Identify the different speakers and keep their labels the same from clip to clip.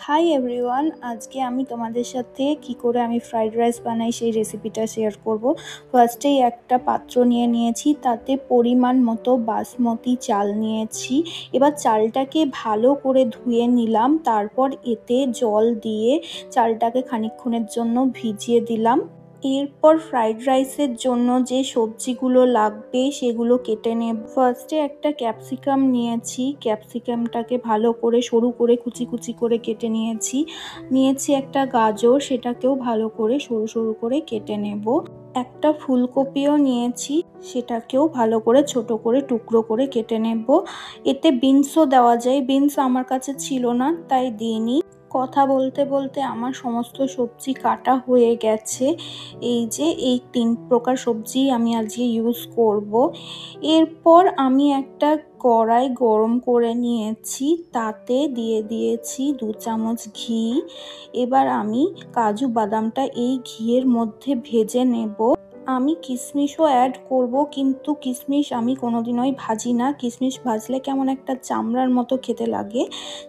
Speaker 1: Hi everyone, আজকে আমি তোমাদের সাথে কি করে আমি ফ্রাইড রাইস বানাই সেই রেসিপিটা শেয়ার করব। ফার্স্টেই একটা পাত্র নিয়ে নিয়েছি, তাতে পরিমাণ মতো বাসমতি চাল নিয়েছি। এবার চালটাকে ভালো করে ধুয়ে নিলাম, তারপর এতে জল দিয়ে চালটাকে খানিকক্ষণের জন্য ভিজিয়ে দিলাম। এরপর ফ্রাইড রাইসের জন্য যে সবজিগুলো লাগবে সেগুলো কেটে নেব। ফার্স্টে একটা ক্যাপসিকাম নিয়েছি, ক্যাপসিকামটাকে ভালো করে সরু করে কুচি কুচি করে কেটে নিয়েছি একটা গাজর, সেটাকেও ভালো করে সরু সরু করে কেটে নেব। একটা ফুলকপিও নিয়েছি, সেটাকেও ভালো করে ছোট করে টুকরো করে কেটে নেব। এতে বিনসও দেওয়া যায়, বিনস আমার কাছে ছিল না তাই দিইনি। কথা বলতে বলতে আমার সমস্ত সবজি কাটা হয়ে গেছে। এই যে এই 3 প্রকার সবজি আমি আজকে ইউজ করব। এরপর আমি একটা কড়াই গরম করে নিয়েছি, তাতে দিয়ে দিয়েছি 2 চামচ ঘি। এবার আমি কাজু বাদামটা এই ঘিয়ের মধ্যে ভেজে নেব। আমি কিশমিশও অ্যাড করব, কিন্তু কিশমিশ আমি কোনোদিনই ভাজি না। কিশমিশ ভাজলে কেমন একটা চামড়ার মতো খেতে লাগে,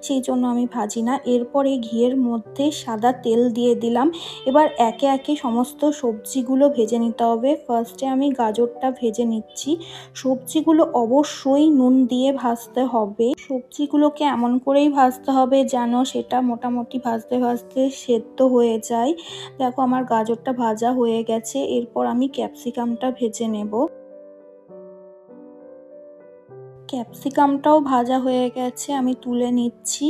Speaker 1: সেই জন্য আমি ভাজি না। এরপর এই ঘিয়ের মধ্যে সাদা তেল দিয়ে দিলাম। এবার একে একে সমস্ত সবজিগুলো ভেজে নিতে হবে। ফার্স্টে আমি গাজরটা ভেজে নিচ্ছি। সবজিগুলো অবশ্যই নুন দিয়ে ভাজতে হবে। সবজিগুলোকে এমন করেই ভাজতে হবে যেন সেটা মোটামুটি ভাজতে ভাজতে সেদ্ধ হয়ে যায়। দেখো আমার গাজরটা ভাজা হয়ে গেছে। এরপর আমি ক্যাপসিকামটা ভেজে নেব। ক্যাপসিকামটাও ভাজা হয়ে গেছে, আমি তুলে নিচ্ছি।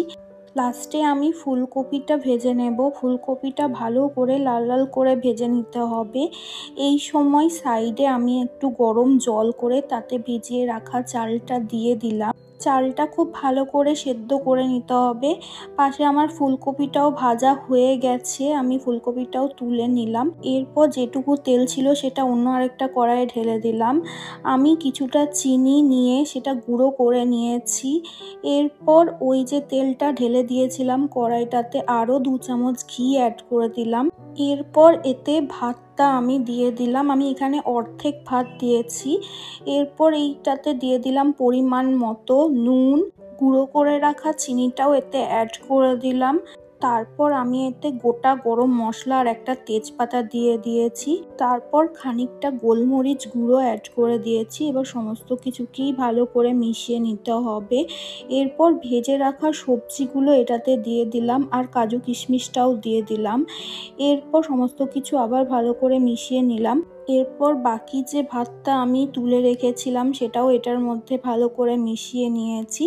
Speaker 1: লাস্টে আমি ফুলকপিটা ভেজে নেব। ফুলকপিটা ভালো করে লাল লাল করে ভেজে নিতে হবে। এই সময় সাইডে আমি একটু গরম জল করে তাতে ভিজিয়ে রাখা চালটা দিয়ে দিলাম। চালটা খুব ভালো করে সেদ্ধ করে নিতে হবে। পাশে আমার ফুলকপিটাও ভাজা হয়ে গেছে, আমি ফুলকপিটাও তুলে নিলাম। এরপর যেটুকু তেল ছিল সেটা অন্য আরেকটা কড়াইয়ে ঢেলে দিলাম। আমি কিছুটা চিনি নিয়ে সেটা গুঁড়ো করে নিয়েছি। এরপর ওই যে তেলটা ঢেলে দিয়েছিলাম কড়াইটাতে আরও 2 চামচ ঘি অ্যাড করে দিলাম। এরপর এতে ভাতটা আমি দিয়ে দিলাম, আমি এখানে অর্ধেক ভাত দিয়েছি। এরপর এইটাতে দিয়ে দিলাম পরিমাণ মতো নুন, গুঁড়ো করে রাখা চিনিটাও এতে অ্যাড করে দিলাম। তারপর আমি এতে গোটা গরম মশলা আর একটা তেজপাতা দিয়ে দিয়েছি। তারপর খানিকটা গোলমরিচ গুঁড়ো অ্যাড করে দিয়েছি। এবার সমস্ত কিছুকেই ভালো করে মিশিয়ে নিতে হবে। এরপর ভেজে রাখা সবজিগুলো এটাতে দিয়ে দিলাম আর কাজু কিশমিশটাও দিয়ে দিলাম। এরপর সমস্ত কিছু আবার ভালো করে মিশিয়ে নিলাম। এরপর বাকি যে ভাতটা আমি তুলে রেখেছিলাম সেটাও এটার মধ্যে ভালো করে মিশিয়ে নিয়েছি।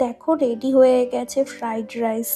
Speaker 1: দেখো রেডি হয়ে গেছে ফ্রাইড রাইস।